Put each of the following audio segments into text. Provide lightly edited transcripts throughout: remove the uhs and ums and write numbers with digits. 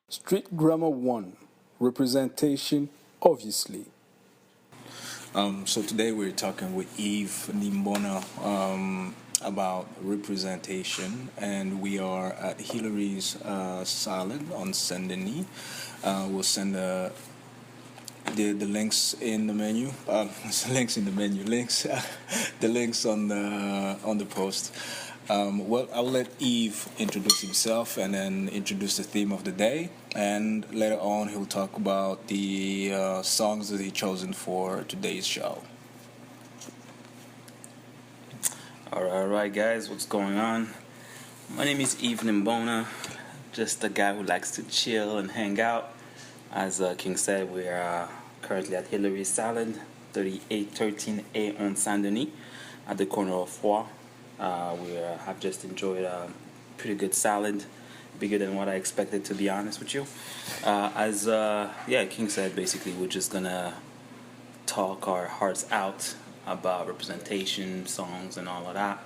Streetgrammer 1. Representation, obviously. So today we're talking with Eve Nimbona about representation, and we are at Hillary's Salad on Saint Denis. We'll send the links in the menu. Links in the menu. Links, the links on the post. Well, I'll let Eve introduce himself and then introduce the theme of the day. And later on, he'll talk about the songs that he chosen for today's show. All right, guys, what's going on? My name is Eve Nimbona, just a guy who likes to chill and hang out. As King said, we're currently at Hillary's Salad, 3813A on Saint Denis, at the corner of Foix. We have just enjoyed a pretty good salad, bigger than what I expected, to be honest with you. As King said, basically we're just gonna talk our hearts out about representation, songs, and all of that,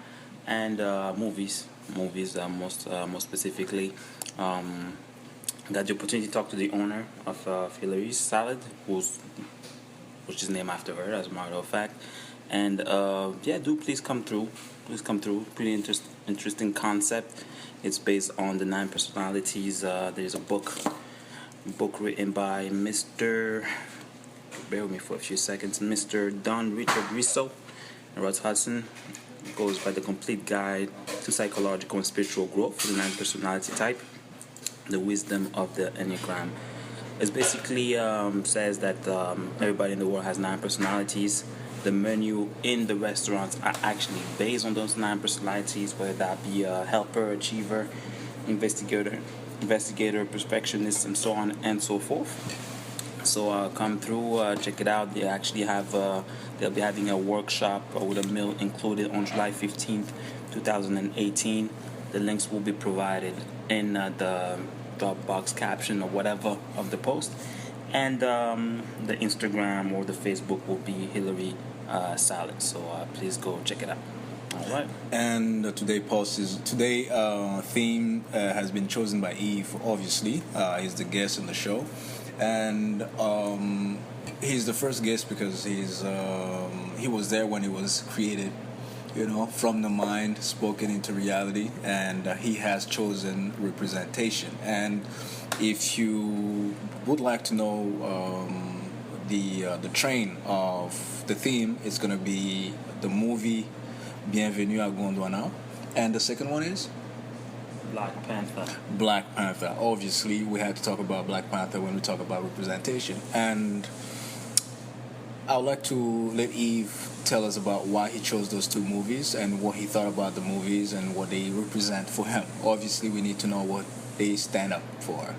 and movies. Most specifically. Got the opportunity to talk to the owner of Hillary's Salad, which is named after her, as a matter of fact. And do please come through. Please come through. Pretty interesting concept. It's based on the 9 personalities. There's a book written by Mr. Bear with me for a few seconds. Mr. Don Richard Risso and Russ Hudson. It goes by the complete guide to psychological and spiritual growth for the 9 personality type. The wisdom of the Enneagram. It basically says that everybody in the world has 9 personalities. The menu in the restaurants are actually based on those 9 personalities, whether that be a helper, achiever, investigator, perfectionist, and so on and so forth. So come through, check it out. They actually have they'll be having a workshop with a meal included on July 15th, 2018. The links will be provided in the Dropbox caption or whatever of the post, and the Instagram or the Facebook will be Hillary Salad. So please go check it out. All right. And today theme has been chosen by Eve. Obviously, he's the guest on the show, and he's the first guest because he was there when it was created. From the mind spoken into reality, and he has chosen representation. And if you would like to know the train of the theme, it's going to be the movie Bienvenue à Gondwana, and the second one is Black Panther. Black Panther. Obviously, we had to talk about Black Panther when we talk about representation, and I would like to let Eve tell us about why he chose those 2 movies and what he thought about the movies and what they represent for him. Obviously, we need to know what they stand up for.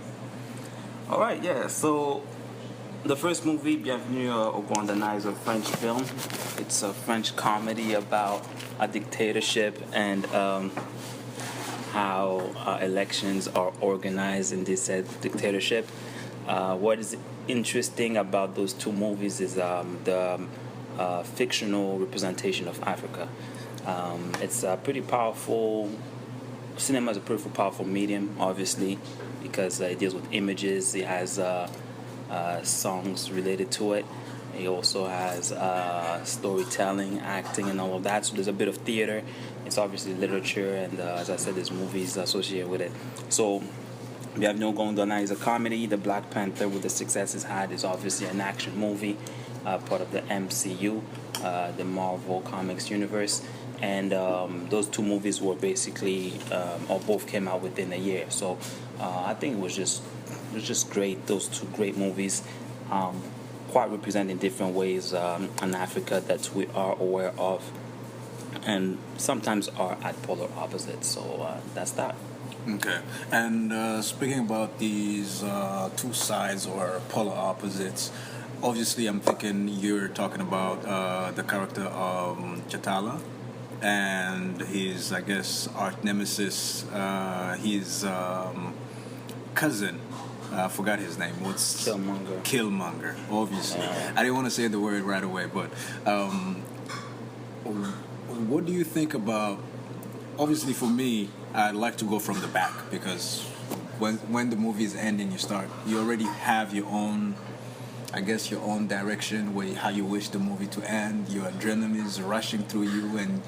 All right, yeah. So the first movie, Bienvenue au Gondwana, is a French film. It's a French comedy about a dictatorship and how elections are organized in this dictatorship. What is interesting about those 2 movies is the fictional representation of Africa. It's a pretty powerful. Cinema is a pretty powerful medium, obviously, because it deals with images. It has songs related to it. It also has storytelling, acting, and all of that. So there's a bit of theater. It's obviously literature, and as I said, there's movies associated with it. So Bienvenue au Gondwana is a comedy. The Black Panther, with the success it's had, is obviously an action movie, part of the MCU, the Marvel Comics universe. And those 2 movies were basically, or both came out within a year. So I think it was just great. Those 2 great movies, quite represent in different ways in Africa that we are aware of, and sometimes are at polar opposites. So that's that. Okay. And speaking about these 2 sides or polar opposites, obviously I'm thinking you're talking about the character of Chatala and his, I guess, arch nemesis, his cousin. I forgot his name. What's Killmonger, obviously. I didn't want to say the word right away, but what do you think about... Obviously, for me, I'd like to go from the back because when the movie is ending, you already have your own, I guess, your own direction, how you wish the movie to end. Your adrenaline is rushing through you, and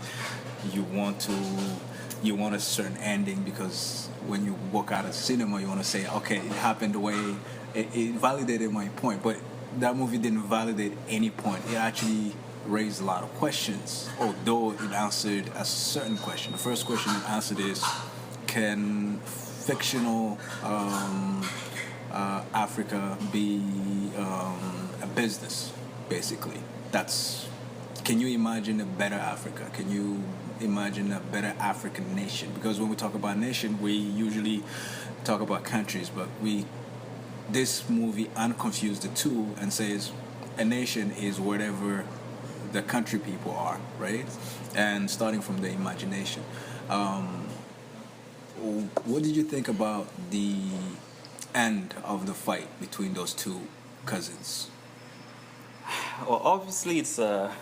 you want a certain ending, because when you walk out of the cinema, you want to say, okay, it happened the way it validated my point. But that movie didn't validate any point. It actually raised a lot of questions, although it answered a certain question. The first question it answered is, can fictional Africa be a business, basically? Can you imagine a better Africa? Can you imagine a better African nation? Because when we talk about nation, we usually talk about countries, but this movie unconfused the two and says a nation is whatever the country people are, right? And starting from the imagination. What did you think about the end of the fight between those two cousins? Well, obviously it's a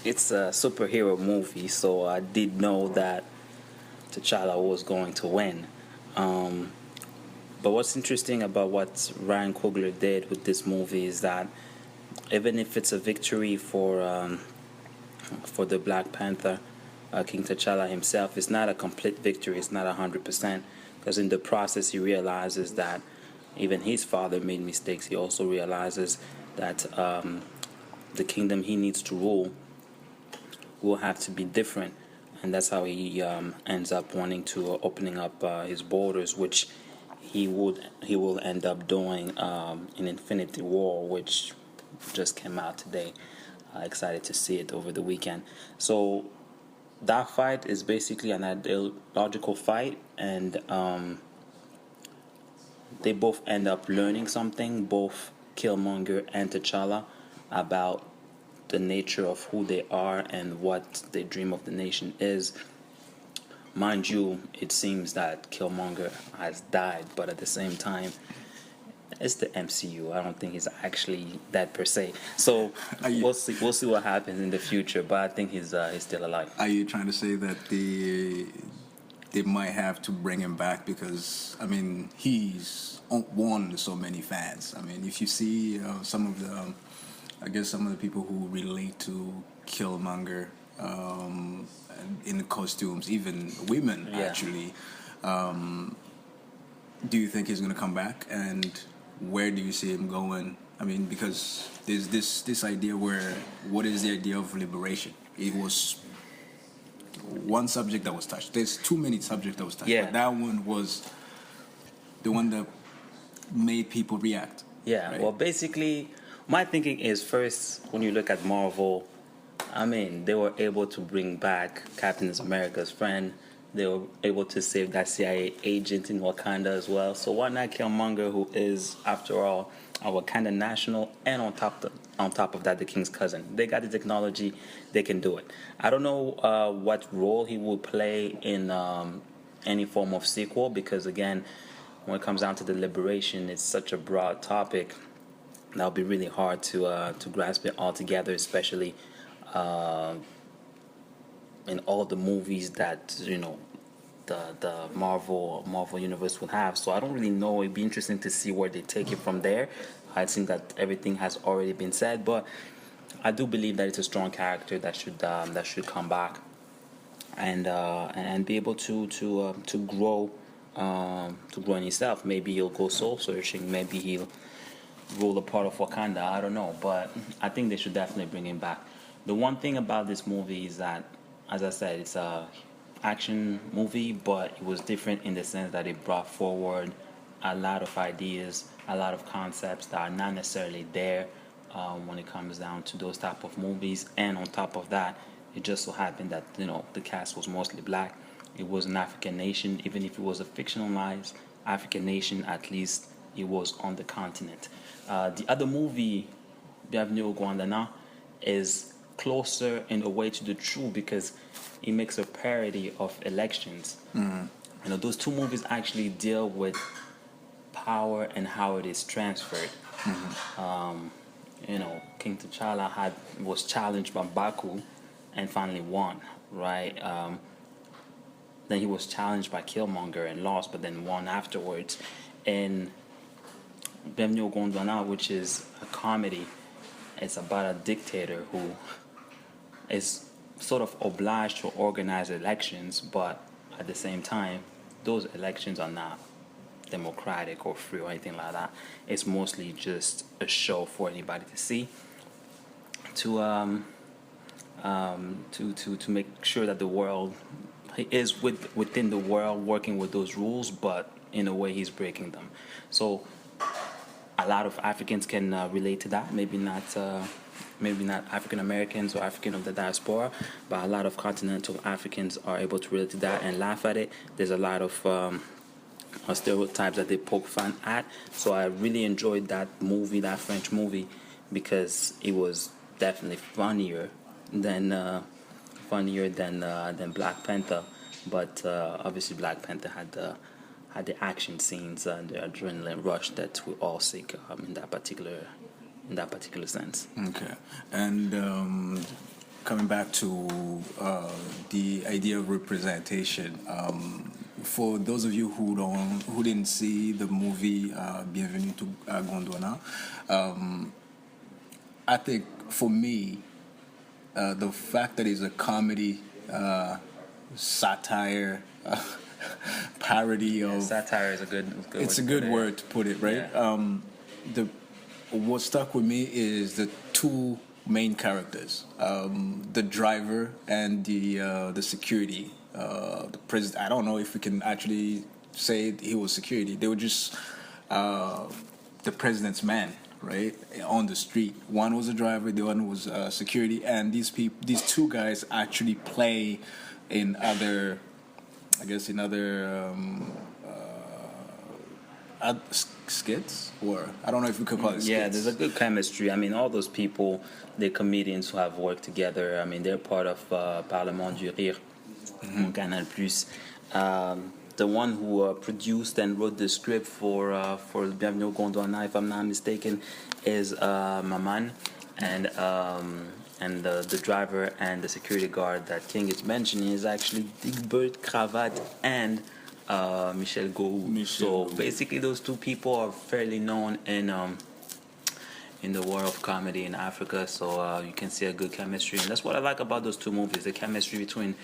superhero movie, so I did know that T'Challa was going to win. But what's interesting about what Ryan Coogler did with this movie is that even if it's a victory for the Black Panther, King T'Challa himself, it's not a complete victory. It's not 100%, because in the process he realizes that even his father made mistakes. He also realizes that the kingdom he needs to rule will have to be different, and that's how he ends up wanting to opening up his borders, which he will end up doing in Infinity War, which just came out today. Excited to see it over the weekend. So that fight is basically an ideological fight, and they both end up learning something, both Killmonger and T'Challa, about the nature of who they are and what they dream of the nation is. Mind you, it seems that Killmonger has died, but at the same time, it's the MCU. I don't think he's actually dead per se. So we'll see what happens in the future. But I think he's still alive. Are you trying to say that they might have to bring him back because, I mean, he's won so many fans? I mean, if you see some of the people who relate to Killmonger in the costumes, even women actually, do you think he's going to come back? And where do you see him going? I mean, because there's this idea where, what is the idea of liberation? It was one subject that was touched. There's too many subjects that was touched. Yeah. But that one was the one that made people react. Yeah, right? Well, basically, my thinking is, first, when you look at Marvel, I mean, they were able to bring back Captain America's friend. They were able to save that CIA agent in Wakanda as well. So why not Killmonger, who is, after all, a Wakanda national, and on top of that, the king's cousin? They got the technology; they can do it. I don't know what role he will play in any form of sequel, because again, when it comes down to the liberation, it's such a broad topic that'll be really hard to grasp it all together, especially in all the movies that the Marvel universe will have. So I don't really know. It'd be interesting to see where they take it from there. I think that everything has already been said, but I do believe that it's a strong character that should come back and be able to grow in himself. Maybe he'll go soul searching. Maybe he'll rule a part of Wakanda. I don't know, but I think they should definitely bring him back. The one thing about this movie is that, as I said, it's a action movie, but it was different in the sense that it brought forward a lot of ideas, a lot of concepts that are not necessarily there when it comes down to those type of movies. And on top of that, it just so happened that the cast was mostly black. It was an African nation. Even if it was a fictionalized African nation, at least it was on the continent. The other movie, Bienvenue au Guantanamo, is closer in a way to the truth, because it makes a parody of elections. Mm-hmm. Those two movies actually deal with power and how it is transferred. Mm-hmm. King T'Challa was challenged by Baku and finally won, right? Then he was challenged by Killmonger and lost, but then won afterwards. And Bienvenue au Gondwana, which is a comedy, it's about a dictator who is sort of obliged to organize elections, but at the same time, those elections are not democratic or free or anything like that. It's mostly just a show for anybody to see, to make sure that the world he is within the world working with those rules, but in a way he's breaking them. So a lot of Africans can relate to that. Maybe not African Americans or African of the diaspora, but a lot of continental Africans are able to relate to that and laugh at it. There's a lot of stereotypes that they poke fun at. So I really enjoyed that movie, that French movie, because it was definitely funnier than Black Panther. But obviously Black Panther had the action scenes and the adrenaline rush that we all seek in that particular sense. Okay, and coming back to the idea of representation, for those of you who didn't see the movie Bienvenue to Gondwana, I think for me, the fact that it's a comedy, satire, parody of satire is a good. It's a good word to put it, right? Yeah. What stuck with me is the two main characters, the driver and the security. The president. I don't know if we can actually say he was security. They were just the president's man, right, on the street. One was a driver, the other was security, and these two guys actually play in other skits, or I don't know if we could call it skits. Yeah, there's a good chemistry. I mean, all those people, they're comedians who have worked together. I mean, they're part of Parlement du Rire, Canal Plus. The one who produced and wrote the script for Bienvenue au Gondwana, if I'm not mistaken, is Maman, and the driver and the security guard that King is mentioning is actually Digbert Cravat and Michel Gou. So basically, those two people are fairly known in the world of comedy in Africa. So you can see a good chemistry, and that's what I like about those two movies: the chemistry between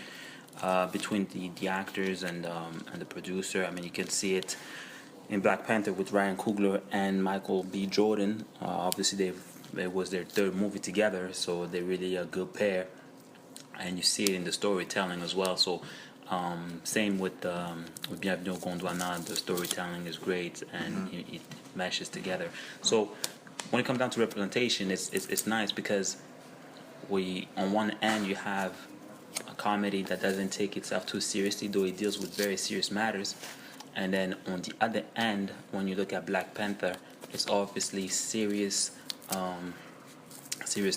the actors and the producer. I mean, you can see it in Black Panther with Ryan Coogler and Michael B. Jordan. Obviously, it was their third movie together, so they're really a good pair, and you see it in the storytelling as well. So same with Bienvenue au Gondwana, the storytelling is great and it meshes together. So when it comes down to representation, it's nice because on one end you have a comedy that doesn't take itself too seriously, though it deals with very serious matters, and then on the other end, when you look at Black Panther, it's obviously serious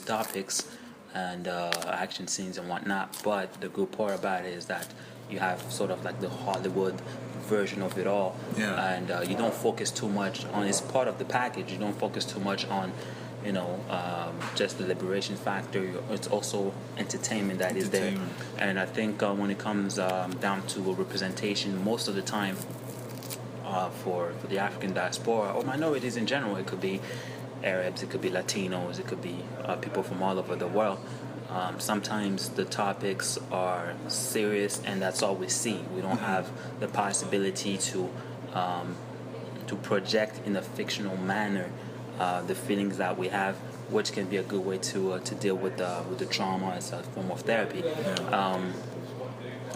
topics and action scenes and whatnot. But the good part about it is that you have sort of like the Hollywood version of it all, and you don't focus too much on. It's part of the package. You don't focus too much on, just the liberation factor. It's also entertainment that is there. And I think when it comes down to a representation, most of the time, for the African diaspora or minorities in general, it could be Arabs, it could be Latinos, it could be people from all over the world. Sometimes the topics are serious, and that's all we see. We don't have the possibility to project in a fictional manner the feelings that we have, which can be a good way to deal with the trauma as a form of therapy.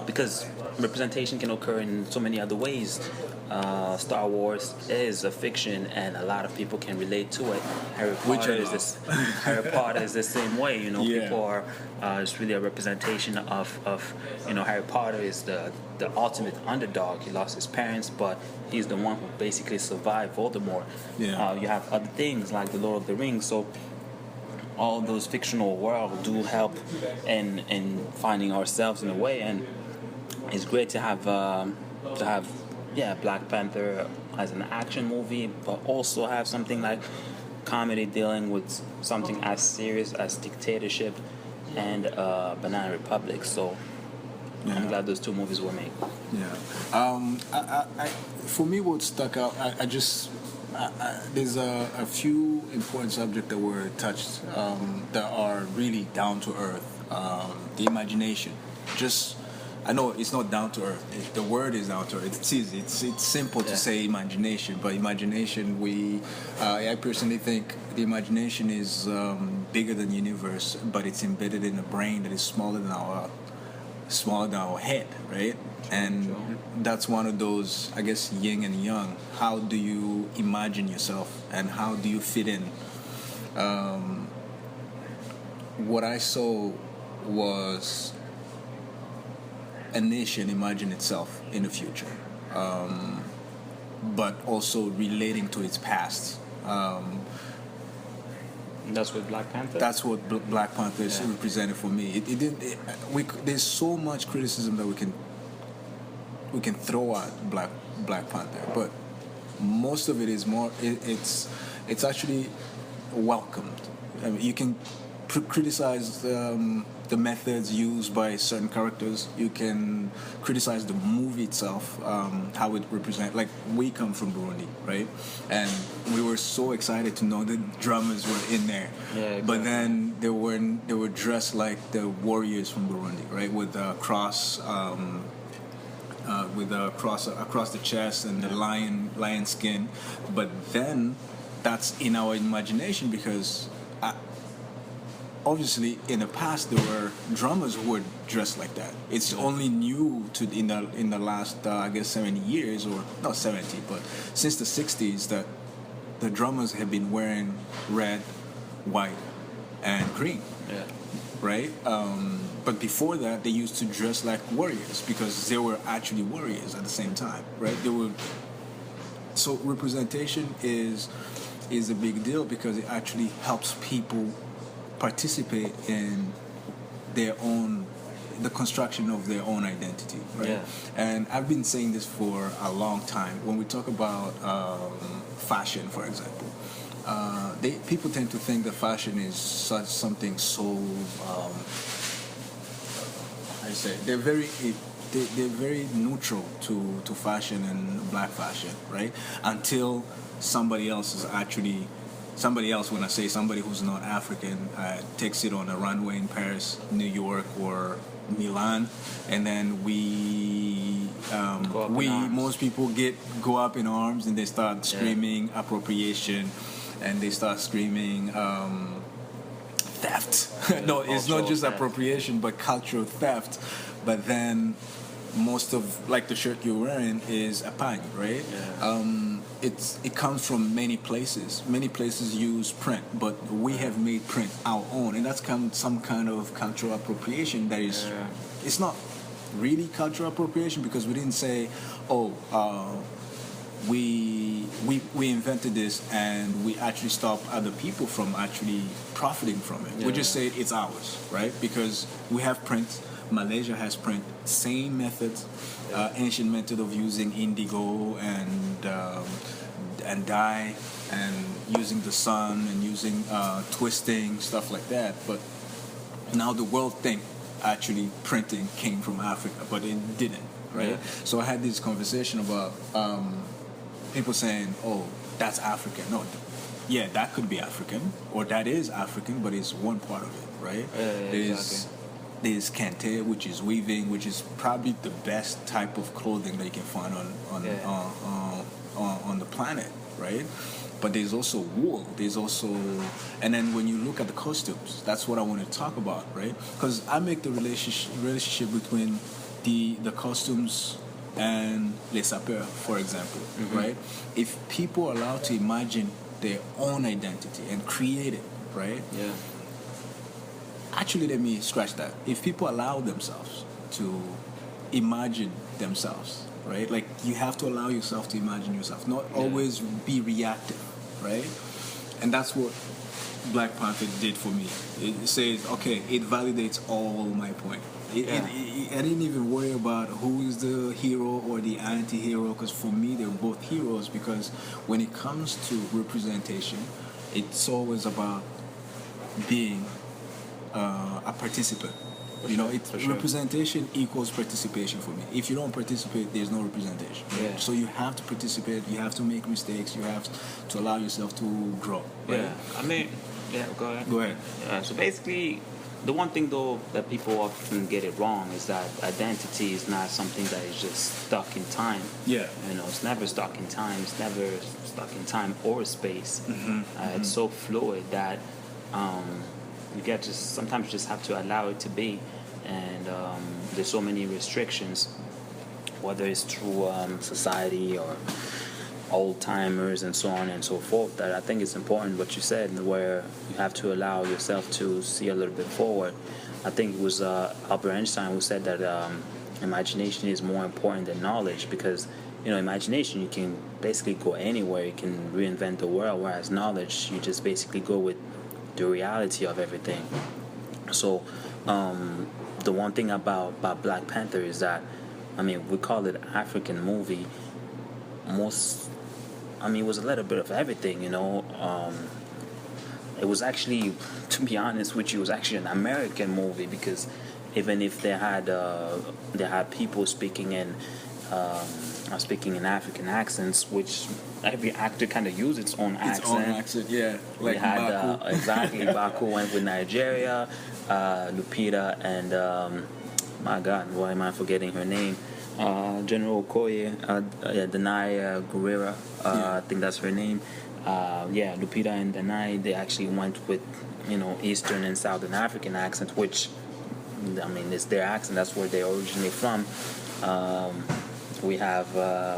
Because representation can occur in so many other ways. Star Wars is a fiction, and a lot of people can relate to it. Harry Potter is the same way. People are. It's really a representation of Harry Potter is the ultimate underdog. He lost his parents, but he's the one who basically survived Voldemort. You have other things like the Lord of the Rings. So all those fictional worlds do help in finding ourselves in a way, and it's great to have Black Panther as an action movie, but also have something like comedy dealing with something as serious as dictatorship and Banana Republic. So Yeah. I'm glad those two movies were made. Yeah. For me, what stuck out, there's a few important subjects that were touched that are really down to earth. The imagination. I know it's not down to earth. The word is down to earth. It's easy. It's simple to say imagination, but imagination, I personally think the imagination is bigger than the universe, but it's embedded in a brain that is smaller than our head, right? And that's one of those, I guess, yin and yang. How do you imagine yourself, and how do you fit in? What I saw was a nation imagine itself in the future, but also relating to its past. That's what Black Panther. That's what Black Panther is represented for me. There's so much criticism that we can throw at Black Panther, but most of it is it's actually welcomed. I mean, you can criticize the methods used by certain characters. You can criticize the movie itself, how it represents. Like, we come from Burundi, right? And we were so excited to know that drummers were in there. Yeah, exactly. But then they were dressed like the warriors from Burundi, right? With a cross. With a cross across the chest and the lion skin. But then that's in our imagination, because obviously in the past there were drummers who were dressed like that. It's only new in the last I guess 70 years, or not 70, but since the 60s, that the drummers have been wearing red, white, and green. Yeah. Right? But before that, they used to dress like warriors, because they were actually warriors at the same time, right? So representation is a big deal, because it actually helps people participate in the construction of their own identity, right? Yeah. And I've been saying this for a long time. When we talk about fashion, for example, people tend to think that fashion is something so. They're very neutral to fashion and black fashion, right? Until somebody else, when I say somebody who's not African, takes it on a runway in Paris, New York, or Milan, and then most people go up in arms, and they start screaming appropriation, and they start screaming theft. No, it's not just theft. appropriation, but cultural theft. But then most of, like, the shirt you're wearing is a pang, right? Yeah. It comes from many places. Many places use print, but we have made print our own, and that's some kind of cultural appropriation. That is, it's not really cultural appropriation, because we didn't say, we invented this and we actually stop other people from actually profiting from it. We just say it's ours, right? Because we have print. Malaysia has print, same methods, ancient method of using indigo and dye, and using the sun, and using twisting, stuff like that. But now the world think actually printing came from Africa, but it didn't, right? Yeah. So I had this conversation about people saying, "Oh, that's African." No, yeah, that could be African, or that is African, but it's one part of it, right? Exactly. There's kente, which is weaving, which is probably the best type of clothing that you can find on the planet, right? But there's also wool. And then when you look at the costumes, that's what I want to talk about, right? Because I make the relationship between the costumes and les sapeurs, for example, right? If people are allowed to imagine their own identity and create it, right? Yeah. Actually, let me scratch that. If people allow themselves to imagine themselves, right? Like, you have to allow yourself to imagine yourself, not always be reactive, right? And that's what Black Panther did for me. It says, okay, it validates all my point. I didn't even worry about who is the hero or the anti-hero, because for me, they're both heroes, because when it comes to representation, it's always about being a participant, You know, for sure. representation equals participation for me. If you don't participate, there's no representation. Yeah. So you have to participate. You have to make mistakes. You have to allow yourself to grow. Right? Yeah, I mean, yeah, go ahead. Go ahead. So basically, the one thing though that people often get it wrong is that identity is not something that is just stuck in time. Yeah. You know, it's never stuck in time. It's never stuck in time or space. It's so fluid that you get to sometimes just have to allow it to be. And there's so many restrictions, whether it's through society or old timers and so on and so forth, that I think it's important what you said, where you have to allow yourself to see a little bit forward. I think it was Albert Einstein who said that imagination is more important than knowledge, because imagination, you can basically go anywhere, you can reinvent the world, whereas knowledge, you just basically go with the reality of everything. So the one thing about Black Panther is that, we call it African movie. It was a little bit of everything, It was actually, to be honest with you, it was actually an American movie, because even if they had people speaking in African accents, which every actor kind of used its own accent. Its own accent, yeah. Like we had exactly Baku went with Nigeria, Lupita, and my God, why am I forgetting her name? General Okoye, Danai Guerrera, I think that's her name. Lupita and Danai, they actually went with, Eastern and Southern African accents, which, it's their accent, that's where they're originally from. We have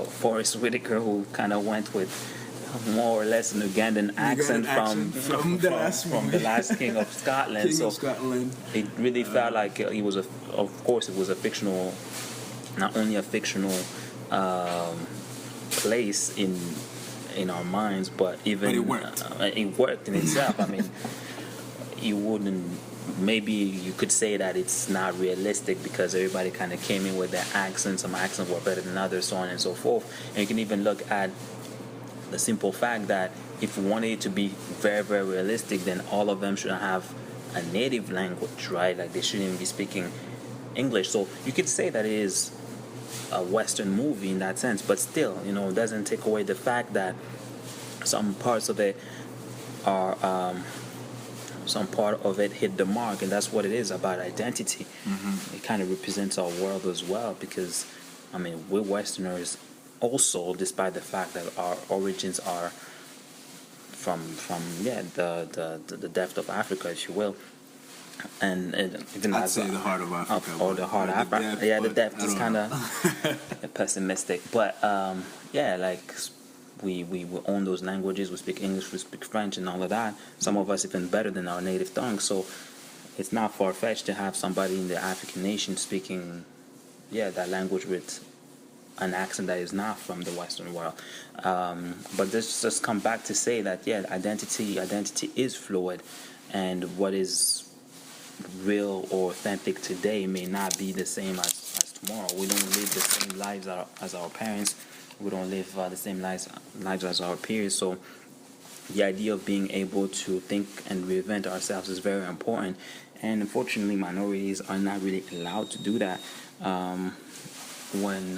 Forrest Whitaker, who kind of went with more or less an Ugandan accent from the last King of Scotland. King of Scotland. It really felt like he was of course, it was a fictional, not only a fictional place in our minds, but even it worked. It worked in itself. You wouldn't. Maybe you could say that it's not realistic because everybody kind of came in with their accents. Some accents were better than others, so on and so forth. And you can even look at the simple fact that if you wanted it to be very, very realistic, then all of them should have a native language, right? Like they shouldn't even be speaking English. So you could say that it is a Western movie in that sense, but still, it doesn't take away the fact that some parts of it are. Some part of it hit the mark, and that's what it is about identity. It kind of represents our world as well, because we're Westerners also, despite the fact that our origins are from the depth of Africa, if you will, and even I'd say the heart of Africa, or the heart of Africa. The depth is kind of pessimistic, but we own those languages. We speak English, we speak French, and all of that. Some of us even better than our native tongue. So it's not far-fetched to have somebody in the African nation speaking, that language with an accent that is not from the Western world. But this just come back to say that identity is fluid, and what is real or authentic today may not be the same as tomorrow. We don't live the same lives as our parents. We don't live the same lives as our peers. So the idea of being able to think and reinvent ourselves is very important. And unfortunately, minorities are not really allowed to do that when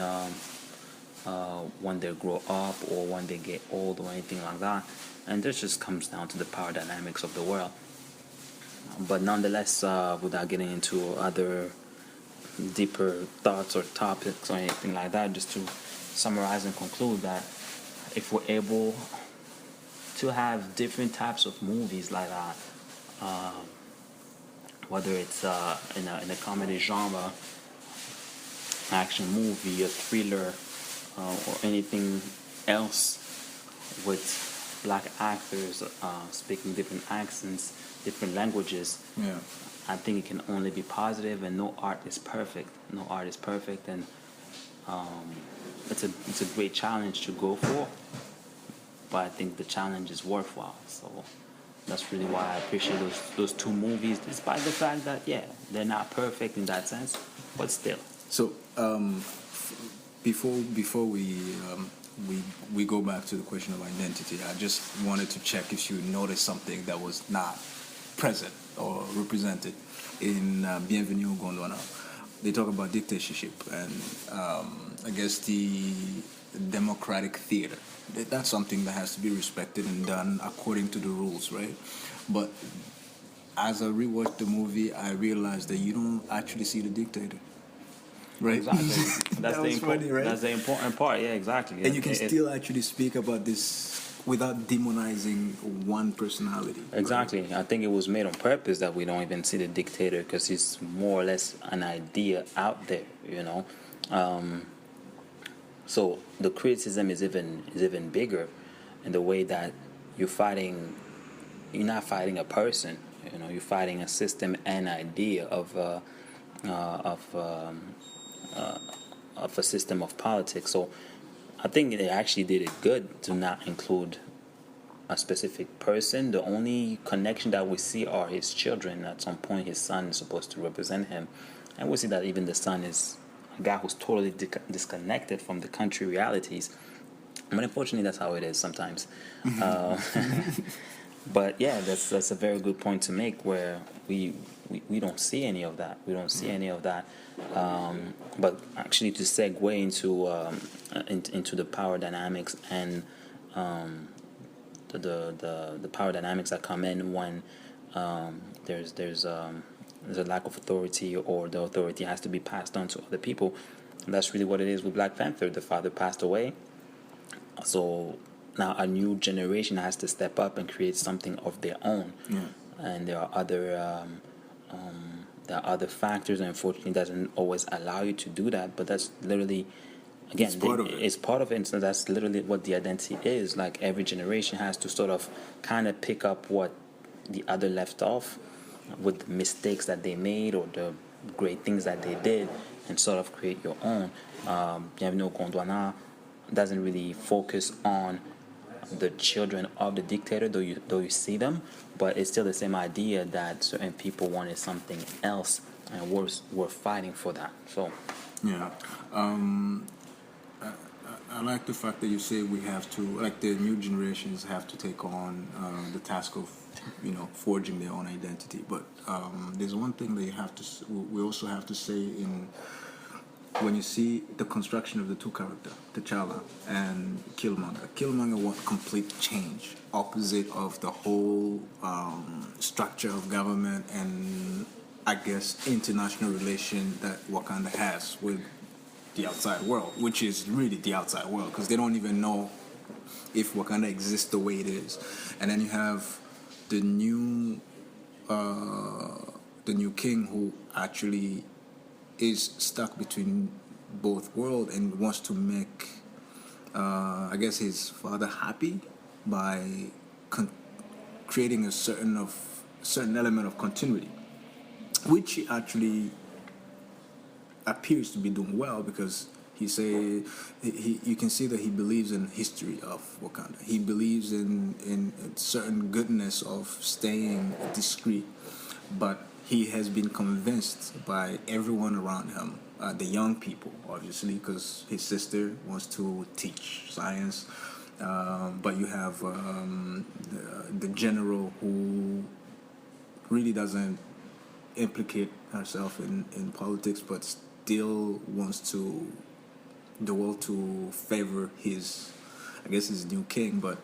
they grow up or when they get old or anything like that. And this just comes down to the power dynamics of the world. But nonetheless, without getting into other deeper thoughts or topics or anything like that, just to summarize and conclude that if we're able to have different types of movies like that, whether it's in a comedy genre, action movie, a thriller, or anything else with black actors speaking different accents, different languages, I think it can only be positive, and no art is perfect. No art is perfect, and it's a great challenge to go for, but I think the challenge is worthwhile. So that's really why I appreciate those two movies, despite the fact that they're not perfect in that sense, but still. So before we go back to the question of identity, I just wanted to check if you noticed something that was not present or represented in Bienvenue au Gondwana. They talk about dictatorship and I guess the democratic theater. That's something that has to be respected and done according to the rules, right? But as I rewatched the movie, I realized that you don't actually see the dictator, right? Exactly. That's That the was funny, right? That's the important part. Yeah, exactly. And you can still actually speak about this without demonizing one personality. Exactly. Right? I think it was made on purpose that we don't even see the dictator because it's more or less an idea out there, you know. So the criticism is even bigger in the way that you're not fighting a person, you know, you're fighting a system and idea of a system of politics. So I think they actually did it good to not include a specific person. The only connection that we see are his children. At some point, his son is supposed to represent him, and we see that even the son is a guy who's totally disconnected from the country realities. But unfortunately, that's how it is sometimes. But yeah, that's a very good point to make. Where we don't see any of that. We don't see any of that. But actually, to segue into the power dynamics and the power dynamics that come in when there's a lack of authority, or the authority has to be passed on to other people. And that's really what it is with Black Panther. The father passed away, so now a new generation has to step up and create something of their own. Yeah. And there are other factors, and unfortunately, it doesn't always allow you to do that. But that's literally, again, it's part of it. So that's literally what the identity is. Like every generation has to sort of kind of pick up what the other left off with the mistakes that they made or the great things that they did, and sort of create your own. Bienvenue au Gondwana doesn't really focus on the children of the dictator, though you see them, but it's still the same idea that certain people wanted something else, and we're fighting for that. So yeah, I like the fact that you say we have to, like the new generations have to take on the task of, forging their own identity. But there's one thing that we also have to say in when you see the construction of the two characters, T'Challa and Killmonger. Killmonger wants complete change, opposite of the whole structure of government and, I guess, international relation that Wakanda has with the outside world, which is really the outside world, because they don't even know if Wakanda exists the way it is. And then you have the new king, who actually is stuck between both worlds and wants to make, I guess, his father happy by creating a certain element of continuity, which he actually appears to be doing well, because you can see that he believes in history of Wakanda. He believes in certain goodness of staying discreet, but he has been convinced by everyone around him, the young people, obviously, because his sister wants to teach science, but you have the general who really doesn't implicate herself in politics, but still wants the world to favor his new king, but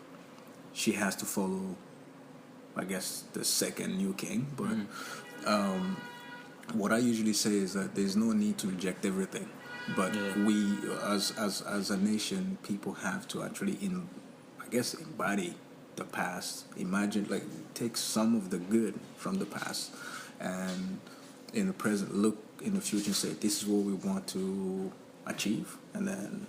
she has to follow, I guess, the second new king. But what I usually say is that there's no need to reject everything, but we, as a nation, people have to actually embody the past. Imagine, like, take some of the good from the past, and in the present, look in the future and say, this is what we want to achieve, and then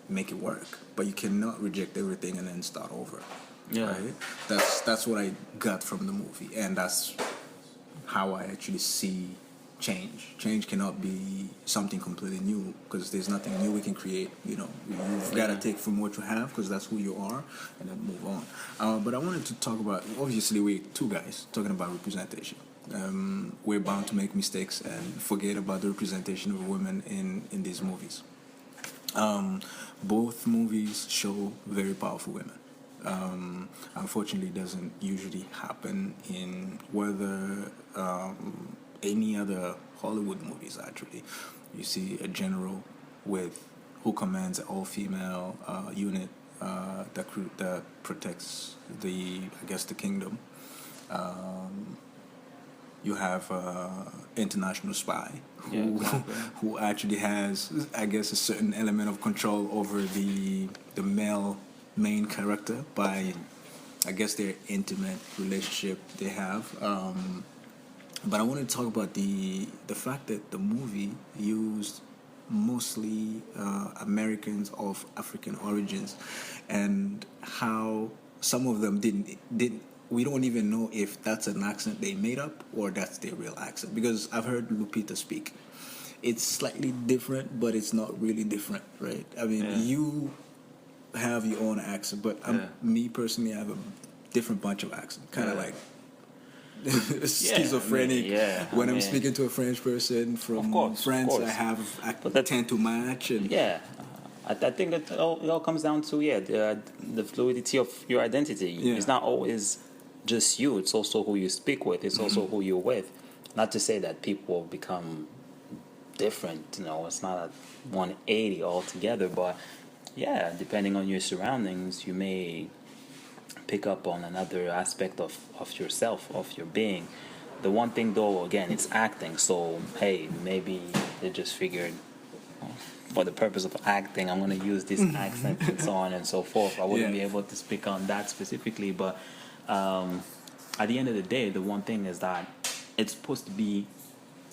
make it work. But you cannot reject everything and then start over. Yeah. Right? That's what I got from the movie, and that's how I actually see change. Change cannot be something completely new, because there's nothing new we can create. You've got to take from what you have, because that's who you are, and then move on. But I wanted to talk about, obviously, we're two guys talking about representation. We're bound to make mistakes and forget about the representation of women in these movies. Both movies show very powerful women. Unfortunately, doesn't usually happen in whether any other Hollywood movies. Actually, you see a general with who commands an all-female unit that protects the kingdom. You have international spy who exactly. who actually has, I guess, a certain element of control over the male main character by, I guess, their intimate relationship they have. But I want to talk about the fact that the movie used mostly Americans of African origins, and how some of them didn't. We don't even know if that's an accent they made up or that's their real accent, because I've heard Lupita speak. It's slightly different, but it's not really different, right? I mean, you have your own accent, but me personally, I have a different bunch of accent, kind of like schizophrenic. When I'm speaking to a French person from France, I tend to match. And I think it all comes down to the fluidity of your identity. It's not always just you, it's also who you speak with, it's also who you're with. Not to say that people become different, it's not a 180 altogether, but depending on your surroundings, you may pick up on another aspect of yourself, of your being. The one thing though, again, it's acting, so hey, maybe they just figured, for the purpose of acting, I'm going to use this accent and so on and so forth. I wouldn't be able to speak on that specifically, but at the end of the day, the one thing is that it's supposed to be,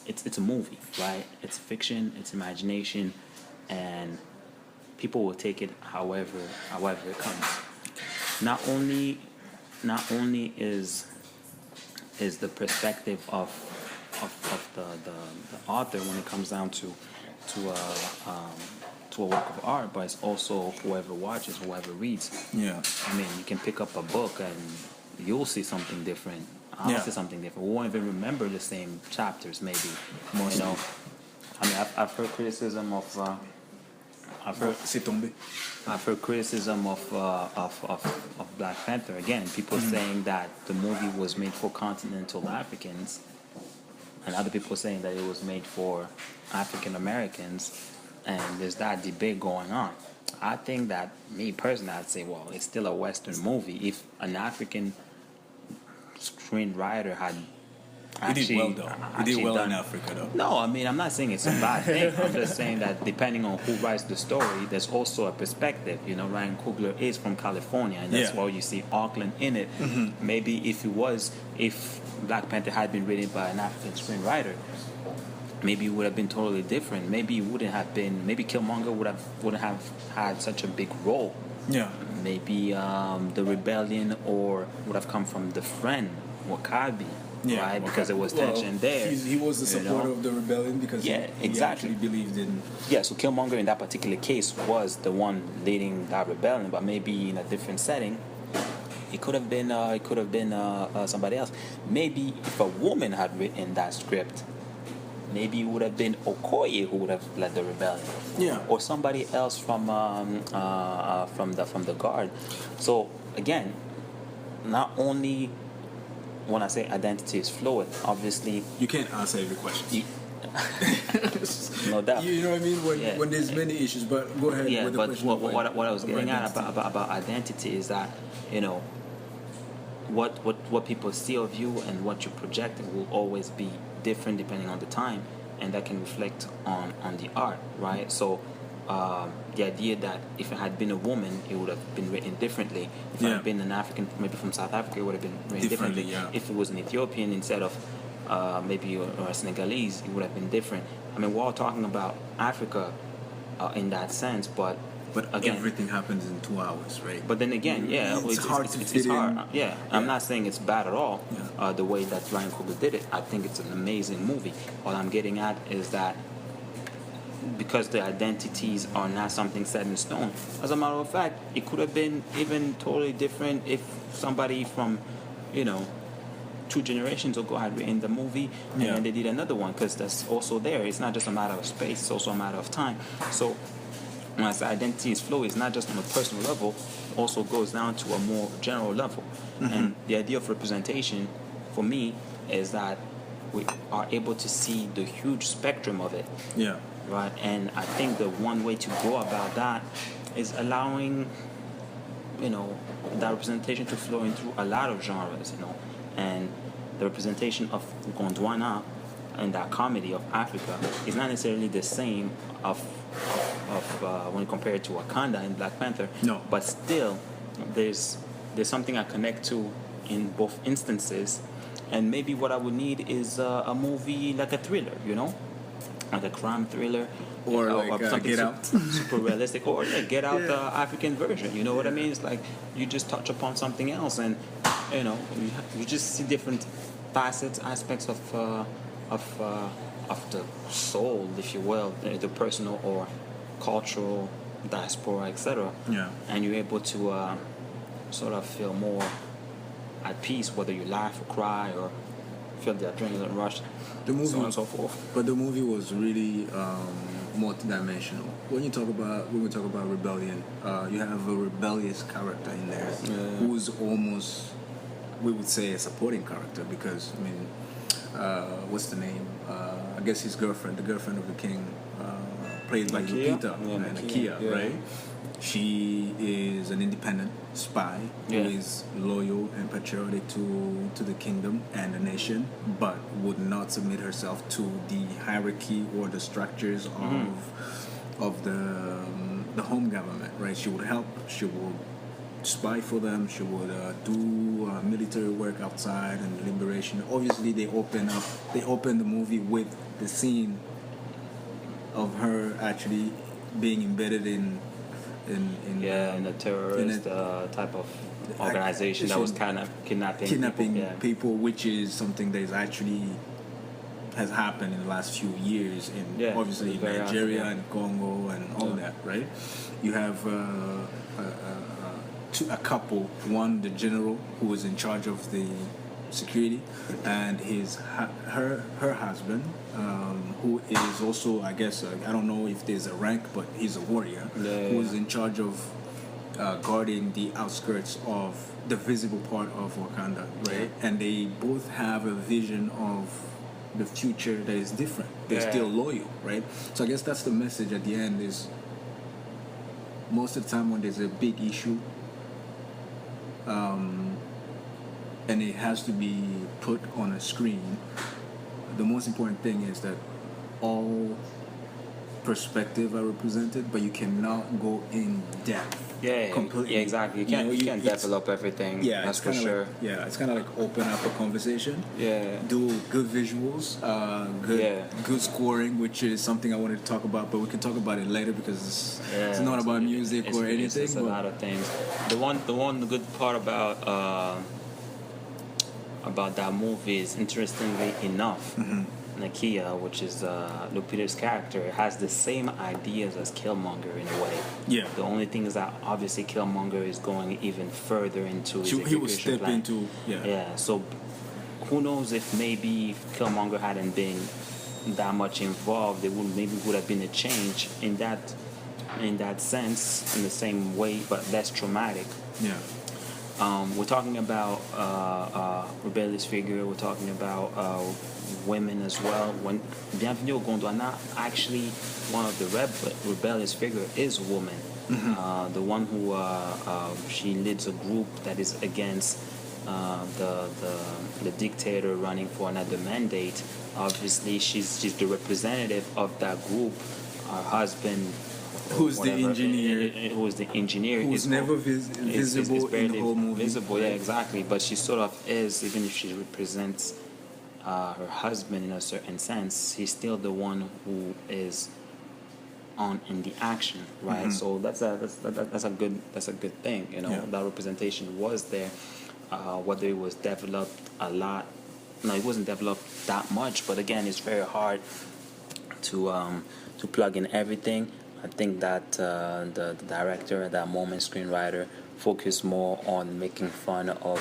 it's a movie, right? It's fiction, it's imagination, and people will take it however it comes. Not only is the perspective of the author when it comes down to a work of art, but it's also whoever watches, whoever reads. Yeah. I mean, you can pick up a book and you'll see something different. I'll see something different. We won't even remember the same chapters, maybe. Mostly. I mean, I've heard criticism of. I've heard criticism of Black Panther. Again, people saying that the movie was made for continental Africans, and other people saying that it was made for African Americans, and there's that debate going on. I think that, me personally, I'd say, well, it's still a Western movie. If an African screenwriter had He did well, though. He did well in Africa, though. No, I mean, I'm not saying it's a bad thing. I'm just saying that depending on who writes the story, there's also a perspective. Ryan Coogler is from California, and that's why you see Auckland in it. Maybe if Black Panther had been written by an African screenwriter, maybe it would have been totally different. Maybe it wouldn't have been. Maybe Killmonger wouldn't have had such a big role. Yeah. Maybe the rebellion would have come from the friend Wakabi. Right, because there was tension there. He was the supporter of the rebellion because he actually believed in. Yeah, so Killmonger in that particular case was the one leading that rebellion, but maybe in a different setting, it could have been somebody else. Maybe if a woman had written that script, maybe it would have been Okoye who would have led the rebellion. Yeah. Or somebody else from the guard. So again, not only. When I say identity is fluid, obviously you can't answer every question. No doubt. You know what I mean? When there's many issues, but go ahead. With the question what I was getting at about identity is that what people see of you and what you're projecting will always be different depending on the time, and that can reflect on the art, right? So. The idea that if it had been a woman, it would have been written differently. If it had been an African, maybe from South Africa, it would have been written differently. Yeah. If it was an Ethiopian instead of maybe or a Senegalese, it would have been different. I mean, we're all talking about Africa in that sense, but again, everything happens in 2 hours, right? But then again, it's hard to fit in. Yeah, I'm not saying it's bad at all. The way that Ryan Coogler did it, I think it's an amazing movie. All I'm getting at is that. Because the identities are not something set in stone. As a matter of fact, it could have been even totally different if somebody from, 2 generations ago had written the movie and then they did another one, because that's also there. It's not just a matter of space, it's also a matter of time. So when I say identity is fluid, it's not just on a personal level, also goes down to a more general level. And the idea of representation, for me, is that we are able to see the huge spectrum of it. Yeah. Right, and I think the one way to go about that is allowing, that representation to flow in through a lot of genres, and the representation of Gondwana and that comedy of Africa is not necessarily the same of when you compare it to Wakanda and Black Panther. No. But still, there's something I connect to in both instances, and maybe what I would need is a movie like a thriller, like a crime thriller, or like something Get Out, super realistic, or Get Out, the African version. You know what I mean? It's like you just touch upon something else, and you just see different facets, aspects of the soul, if you will, the personal or cultural diaspora, etc. Yeah. And you're able to sort of feel more at peace, whether you laugh or cry or feel the adrenaline rush, The movie, so on and so forth. But the movie was really multidimensional. When we talk about rebellion, you have a rebellious character in there who's almost, we would say, a supporting character, because what's the name? I guess his girlfriend, the girlfriend of the king, played by Lupita, Nakia, right? She is an independent spy who is loyal and patriotic to the kingdom and the nation, but would not submit herself to the hierarchy or the structures of the home government, right? She would help. She would spy for them. She would do military work outside and liberation. Obviously, they open the movie with the scene of her actually being embedded in a terrorist type of organization that was kind of kidnapping people, which is something that is actually has happened in the last few years in obviously Nigeria and Congo and all that, right? You have a couple, one the general who was in charge of the security, and her husband, who is also, I guess, I don't know if there's a rank, but he's a warrior who is in charge of guarding the outskirts of the visible part of Wakanda, right? And they both have a vision of the future that is different. They're still loyal, right? So I guess that's the message at the end, is most of the time when there's a big issue, and it has to be put on a screen, the most important thing is that all perspectives are represented, but you cannot go in depth. Completely. Yeah, exactly. You can't develop everything. Yeah, that's for sure. It's kind of like open up a conversation. Yeah. Do good visuals, good scoring, which is something I wanted to talk about, but we can talk about it later because it's not about music or anything. It's a lot of things. The one good part about that movie is, interestingly enough, Nakia, which is Lupita's character, has the same ideas as Killmonger in a way. Yeah. The only thing is that obviously Killmonger is going even further into his he will step plan. Into So who knows if maybe Killmonger hadn't been that much involved, there would have been a change in that sense, in the same way, but less traumatic. Yeah. We're talking about rebellious figure. We're talking about women as well. When Bienvenue au Gondwana, actually, one of the rebellious figure is a woman. The one who she leads a group that is against the dictator running for another mandate. Obviously, she's the representative of that group. Her husband, who's the engineer? Who's never visible in the whole movie. Visible, yeah, exactly. But she sort of is, even if she represents her husband in a certain sense, he's still the one who is on in the action, right? So that's a good thing, That representation was there. Whether it was developed a lot, no, it wasn't developed that much. But again, it's very hard to plug in everything. I think that the director at that moment, screenwriter, focused more on making fun of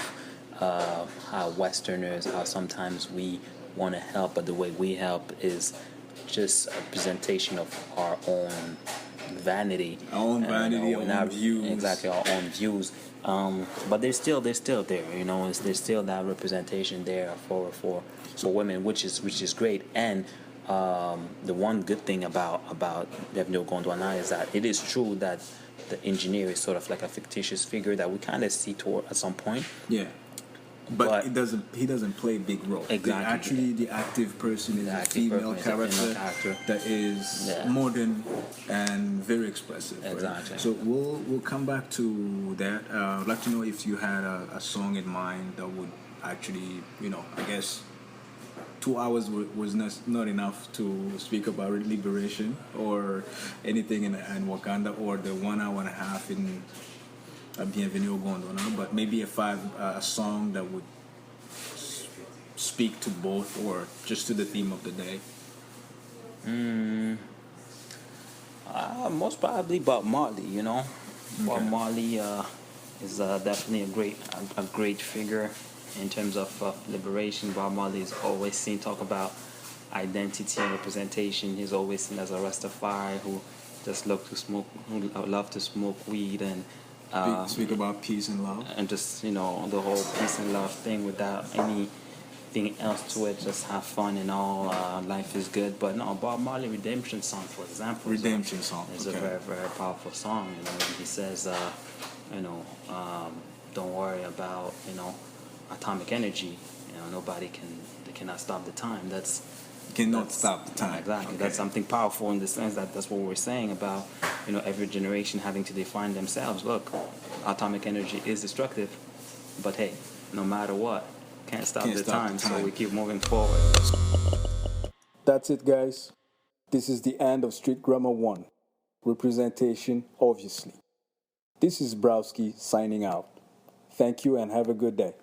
how Westerners, how sometimes we want to help, but the way we help is just a presentation of our own vanity. Our own vanity, our own views. Exactly, our own views. But there's still there. There's still that representation there for women, which is great. And the one good thing about Bienvenue au Gondwana is that it is true that the engineer is sort of like a fictitious figure that we kind of see toward at some point. Yeah. But he doesn't play a big role. Exactly. The active person is a female character that is modern and very expressive. Exactly. Right? So we'll come back to that. I'd like to know if you had a song in mind that would actually, I guess 2 hours was not enough to speak about liberation or anything in Wakanda, or the 1 hour and a half in Bienvenue au Gondwana, but maybe a song that would speak to both or just to the theme of the day. Most probably Bob Marley. Bob Marley is definitely a great figure in terms of liberation. Bob Marley is always seen talk about identity and representation. He's always seen as a Rastafari who just loved to smoke weed and speak about peace and love, and just the whole peace and love thing without anything else to it. Just have fun and all. Life is good. But no, Bob Marley Redemption Song, for example, is a very, very powerful song. He says, don't worry about atomic energy. Nobody cannot stop the time. Cannot stop the time. Exactly. Okay. That's something powerful in the sense that's what we're saying about every generation having to define themselves. Look, atomic energy is destructive, but hey, no matter what, can't stop the time. So we keep moving forward. That's it, guys. This is the end of Streetgrammer 1. Representation, obviously. This is Browski signing out. Thank you and have a good day.